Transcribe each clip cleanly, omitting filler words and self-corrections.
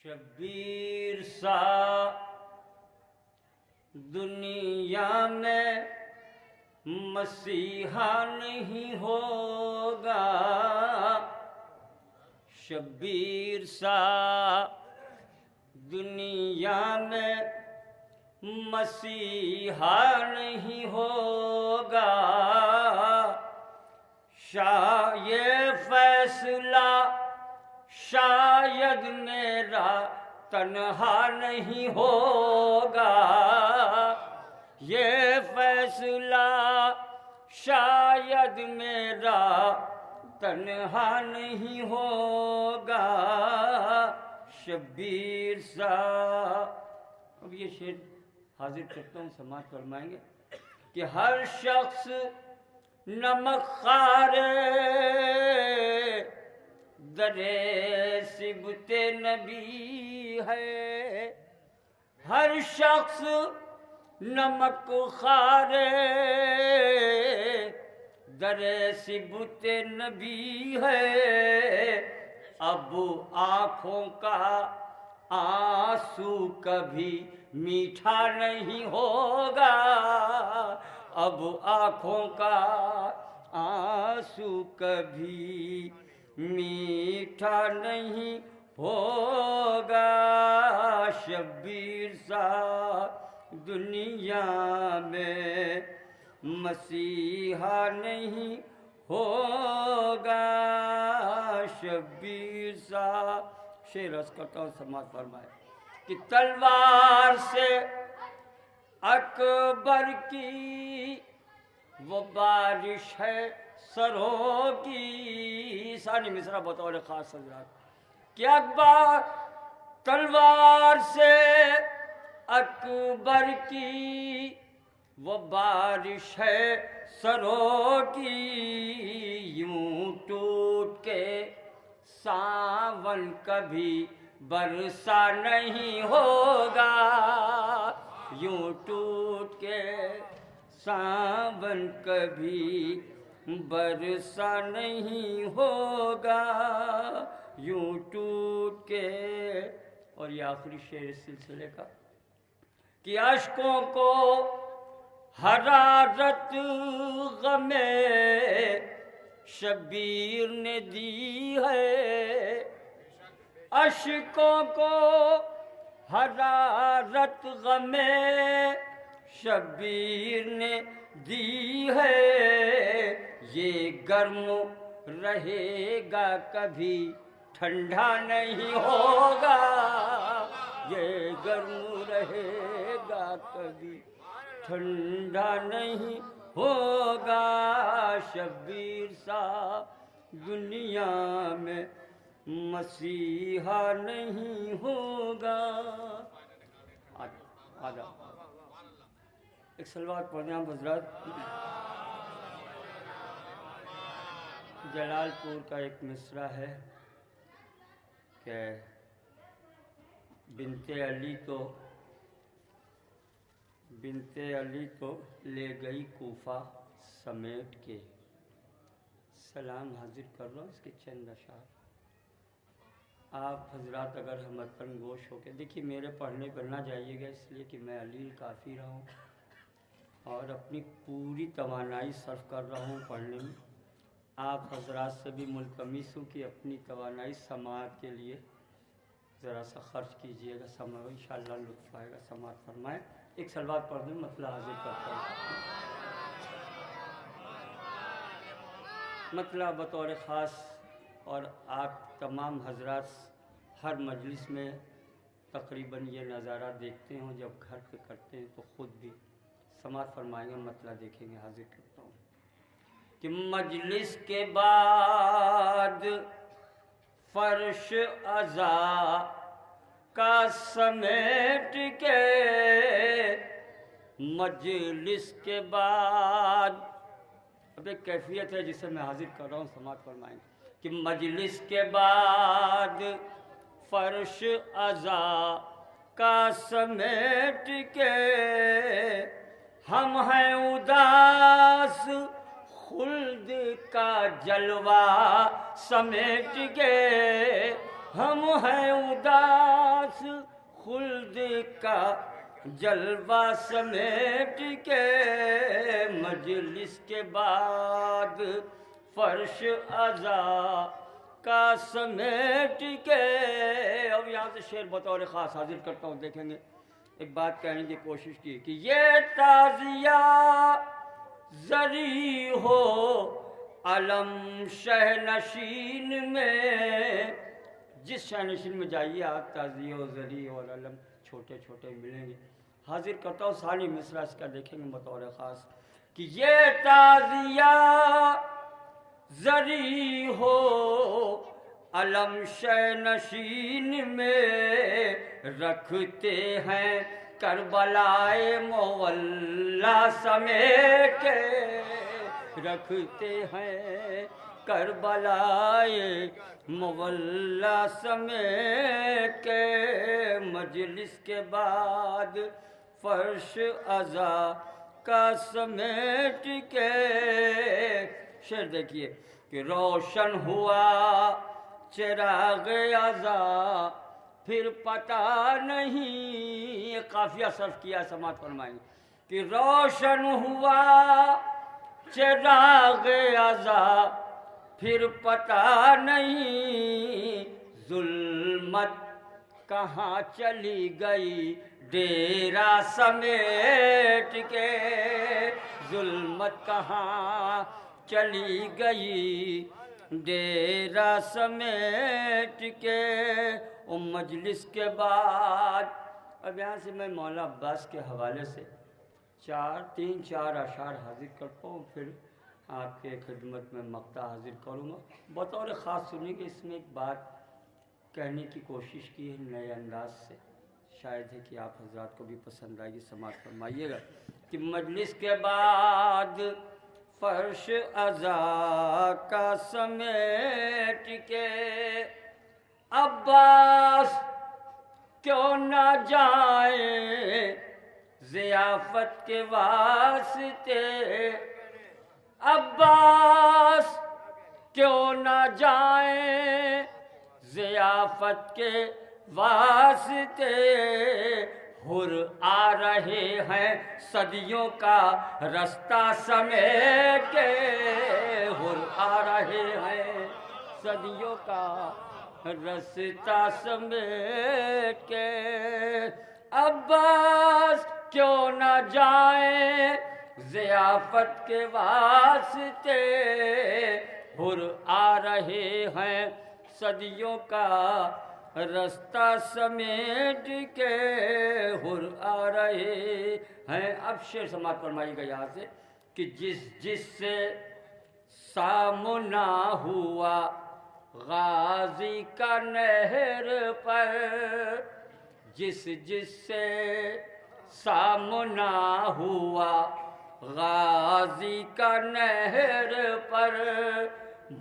شبیر سا دنیا میں مسیحا نہیں ہوگا، شبیر سا دنیا میں مسیحا نہیں ہوگا، یہ فیصلہ شاید میرا تنہا نہیں ہوگا، یہ فیصلہ شاید میرا تنہا نہیں ہوگا، شبیر سا۔ اب یہ شعر حاضر کرتا ہوں، سماعت فرمائیں گے کہ ہر شخص نمک خارے درے صبت نبی ہے، ہر شخص نمک خارے درے صبت نبی ہے، اب آنکھوں کا آنسو کبھی میٹھا نہیں ہوگا، اب آنکھوں کا آنسو کبھی میٹھا نہیں ہوگا، شبیر سا دنیا میں مسیحا نہیں ہوگا، شبیر سا۔ شعر عرض کرتا ہوں، سماعت فرمائے کہ تلوار سے اکبر کی وہ بارش ہے سروں کی، ثانی مصرع بطور خاص حضرات کہ اکبر تلوار سے اکبر کی وہ بارش ہے سروں کی، یوں ٹوٹ کے ساون کبھی برسا نہیں ہوگا، یوں ٹوٹ کے ساون کبھی برسا نہیں ہوگا، یوں ٹوٹ کے۔ اور یہ آخری شعر اس سلسلے کا کہ اشکوں کو حرارت غم شبیر نے دی ہے، اشکوں کو حرارت غم شبیر نے دی ہے، یہ گرم رہے گا کبھی ٹھنڈا نہیں ہوگا، یہ گرم رہے گا کبھی ٹھنڈا نہیں ہوگا، شبیر سا دنیا میں مسیحا نہیں ہوگا۔ آدھا ایک سلوات پڑھنے ہم حضرات۔ جلال پور کا ایک مصرع ہے کہ بنت علی تو لے گئی کوفہ سمیٹ کے، سلام حاضر کر رہا ہوں اس کے چند اشعار۔ آپ حضرات اگر ہمتن گوش ہو کے دیکھیے، میرے پڑھنے پر نہ جائیے گا، اس لیے کہ میں علیل کافی رہا ہوں اور اپنی پوری توانائی صرف کر رہا ہوں پڑھنے میں۔ آپ حضرات سے بھی ملتمس ہوں کہ اپنی توانائی سماعت کے لیے ذرا سا خرچ کیجیے گا، انشاءاللہ لطف آئے گا، سماعت فرمائیں۔ ایک سلوات پڑھ دیں، مسئلہ حاضر کرتا ہوں۔ مطلب بطور خاص، اور آپ تمام حضرات ہر مجلس میں تقریباً یہ نظارہ دیکھتے ہوں، جب گھر پہ کرتے ہیں تو خود بھی سماعت فرمائیں گے، مطلب دیکھیں گے۔ حاضر کرتا ہوں کہ مجلس کے بعد فرش عزا کا سمیٹ کے، مجلس کے بعد، اب ایک کیفیت ہے جسے میں حاضر کر رہا ہوں، سماعت فرمائیں کہ مجلس کے بعد فرش عزا کا سمیٹ کے، ہم ہیں اداس خلد کا جلوہ سمیٹ کے، ہم ہیں اداس عباس خلد کا جلوہ سمیٹ کے مجلس کے بعد فرش عزا کا سمیٹ کے. اب یہاں سے شعر بطور خاص حاضر کرتا ہوں. دیکھیں گے ایک بات کہنے کی کوشش کی کہ یہ تعزیہ زری ہو علم شہ نشین میں. جس شہ نشین میں جائیے آپ تعزیہ و زری اور علم چھوٹے چھوٹے ملیں گے. حاضر کرتا ہوں ثانی مصرع اس کا. دیکھیں گے بطور خاص کہ یہ تعزیہ زری ہو علم شہ نشین میں رکھتے ہیں کربلائے مولا سمیٹ کے. رکھتے ہیں کربلائے مولا سمیٹ کے مجلس کے بعد فرش عزا کا سمیٹ کے. شعر دیکھیے کہ روشن ہوا چراغ عزا پھر پتہ نہیں. قافیہ صرف کیا سماعت فرمائیں کہ روشن ہوا چراغ عزا پھر پتہ نہیں ظلمت کہاں چلی گئی ڈیرا سمیٹ کے. ظلمت کہاں چلی گئی ڈیرا سمیٹ کے. مجلس کے بعد اب یہاں سے میں مولانا عباس کے حوالے سے تین چار اشعار حاضر کرتا ہوں. پھر آپ کے خدمت میں مقطع حاضر کروں گا. بطور خاص سنیں کہ اس میں ایک بات کہنے کی کوشش کی ہے نئے انداز سے. شاید ہے کہ آپ حضرات کو بھی پسند آئے گی. سماعت فرمائیے گا کہ مجلس کے بعد فرش عزا کا سمیٹ کے عباس کیوں نہ جائیں ضیافت کے واسطے. عباس کیوں نہ جائیں ضیافت کے واسطے. حر آ رہے ہیں صدیوں کا رستہ سمیٹ کے. حر آ رہے ہیں صدیوں کا رستہ سمیٹ کے. عباس کیوں نہ جائیں ضیافت کے واسطے. حر آ رہے ہیں صدیوں کا رستہ سمیٹ کے. حر آ رہے ہیں. اب شعر سماعت فرمائیے گا یہاں سے کہ جس سے سامنا ہوا غازی کا نہر پر. جس سے سامنا ہوا غازی کا نہر پر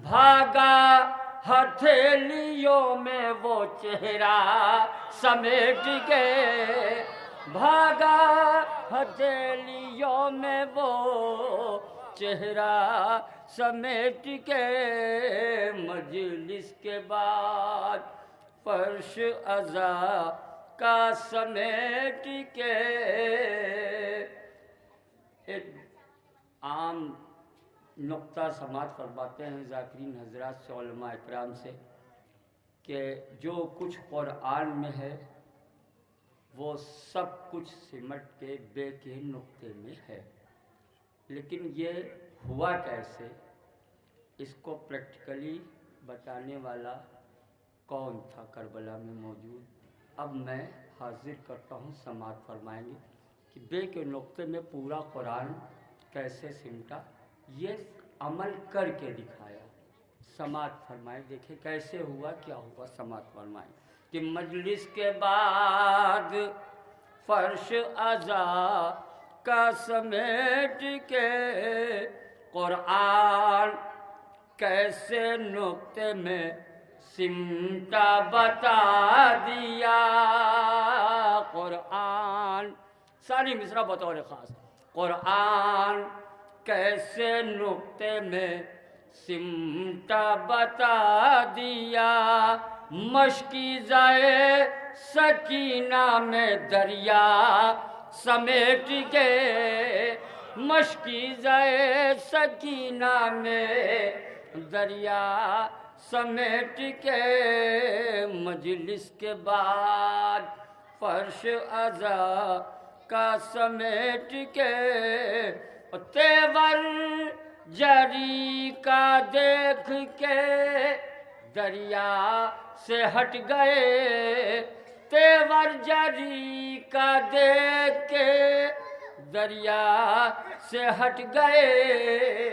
بھاگا ہتھیلیوں میں وہ چہرہ سمیٹ کے. بھاگا ہتھیلیوں میں وہ چہرہ سمیٹ کے. مجلس کے بعد فرش عزا کا سمیٹ کے. ایک عام نقطہ سماعت فرماتے ہیں ذاکرین حضرات سے علماء اکرام سے کہ جو کچھ قرآن میں ہے وہ سب کچھ سمٹ کے بے کے نقطے میں ہے. لیکن یہ ہوا کیسے اس کو پریکٹیکلی بتانے والا کون تھا کربلا میں موجود. اب میں حاضر کرتا ہوں. سماعت فرمائیں گے کہ بے کے نقطے میں پورا قرآن کیسے سمٹا. یہ عمل کر کے دکھایا. سماعت فرمائیں. دیکھیں کیسے ہوا کیا ہوا. سماعت فرمائیں کہ مجلس کے بعد فرش عزا کا سمیٹ کے قرآن کیسے نقطے میں سمٹا بتا دیا. قرآن ثانی مصرع بطور خاص. قرآن کیسے نقطے میں سمٹا بتا دیا. مشکی زائے سکینہ میں دریا سمیٹ کے، مشکی زائے سکینہ میں دریا سمیٹ کے، مجلس کے بعد فرش عزا کا سمیٹ کے، تیور جری کا دیکھ کے دریا سے ہٹ گئے، تیور جری کا دیکھ کے دریا سے ہٹ گئے،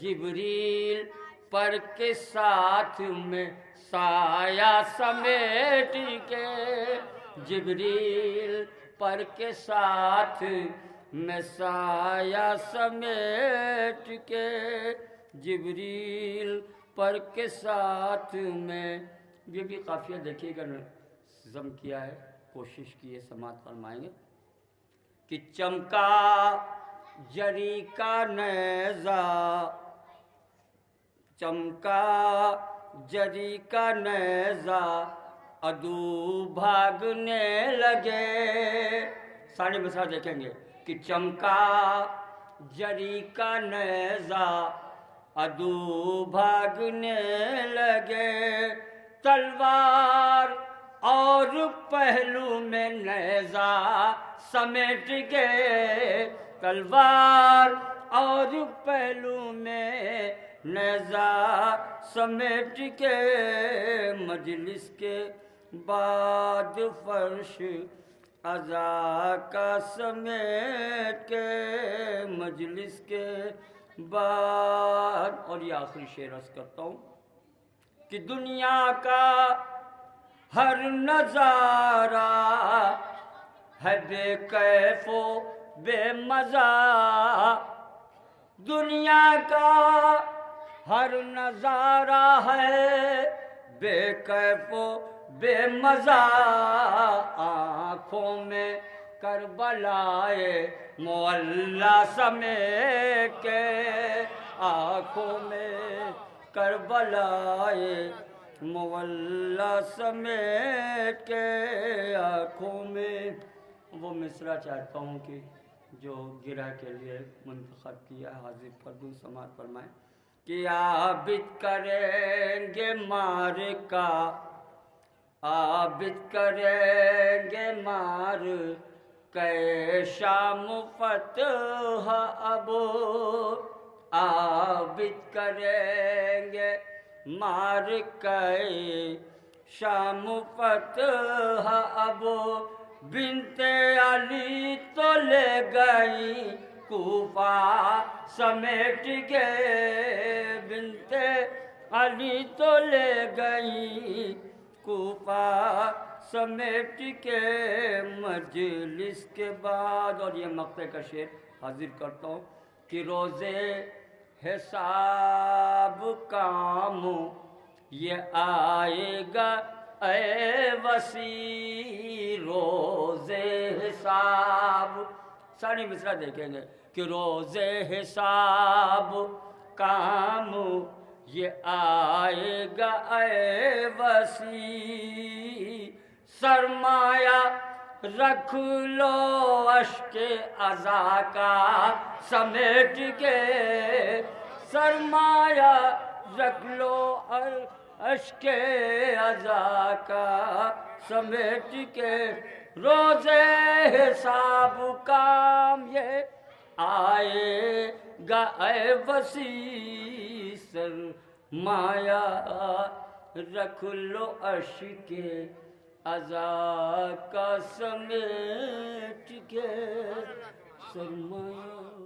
جبریل پر کے ساتھ میں سایہ سمیٹ کے، جبریل پر کے ساتھ میں سایہ سمیٹ کے، جبریل پر کے ساتھ میں۔ یہ بھی قافیہ دیکھیے گا، ضم کیا ہے، کوشش کی ہے، سماعت فرمائیں گے کہ چمکا جری کا نیزہ، چمکا جری کا نیزہ، عدو بھاگنے لگے۔ سارے مسئلہ دیکھیں گے کہ چمکا جری کا نیزہ، عدو بھاگنے لگے، تلوار اور پہلو میں نیزہ سمیٹ گئے، تلوار اور پہلو میں نیزہ سمیٹ کے، مجلس کے بعد فرش عزا کا سمیٹ کے، مجلس کے بعد۔ اور یہ آخری شعر عرض کرتا ہوں کہ دنیا کا ہر نظارہ ہے بے کیف و بے مزہ، دنیا کا ہر نظارہ ہے بے کیف و بے مزہ، آنکھوں میں کربلائے معلیٰ سمیٹ کے، آنکھوں میں کربلائے معلیٰ سمیٹ کے، آنکھوں میں۔ وہ مصرع چاہتا ہوں کہ جو گرہ کے لیے منتخب کیا حاضر کردوں، سماعت فرمائیں کہ عابد کریں گے مار کا، عابد کریں گے مار کہ شام فتح اب، عابد کریں گے مار کہ شام فتح اب، بنت علی تو لے گئی کوفہ سمیٹ کے، بنت علی تو لے گئی کوفہ سمیٹ کے، مجلس کے بعد۔ اور یہ مقطع کا شعر حاضر کرتا ہوں کہ روزے حساب کام یہ آئے گا اے وسیع، روزے حساب، ساری مصرع دیکھیں گے کہ روزے حساب کام یہ آئے گا اے وسیع، سرمایہ رکھ لو اشک عزا کا سمیٹ کے، سرمایہ رکھ لو اشک عزا کا سمیٹ کے، روزے حساب کام یہ آئے گا اے وسیع، سرمایہ رکھ لو اشک عزا کا سمیٹ کے، سرمایہ